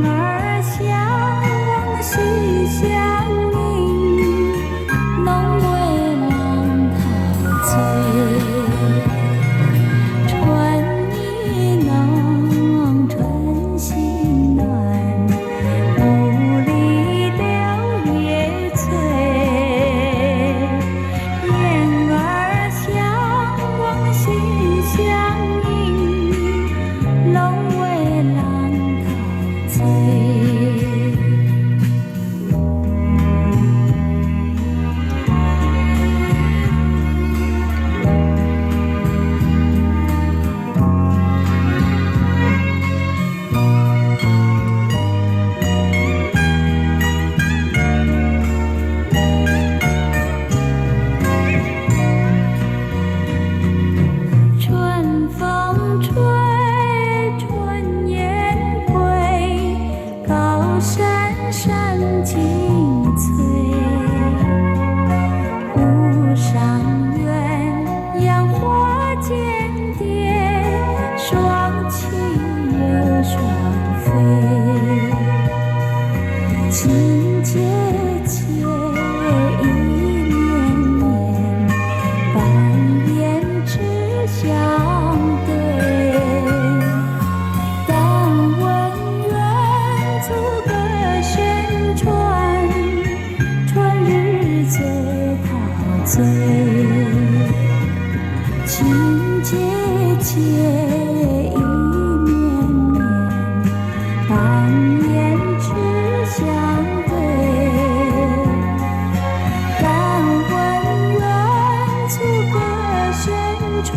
儿相望喜相迎，弄为郎陶醉。春意浓，春心暖，雾里柳叶翠。燕儿相望喜相迎，弄为郎陶醉。春风吹，春雁归，高山上青翠。湖上鸳鸯花间蝶，双栖又双飞。情节节，意绵绵，半烟只相对。但闻远处歌声传，春日最陶醉。情节节，意绵绵，半烟只相对。但闻远处歌声传，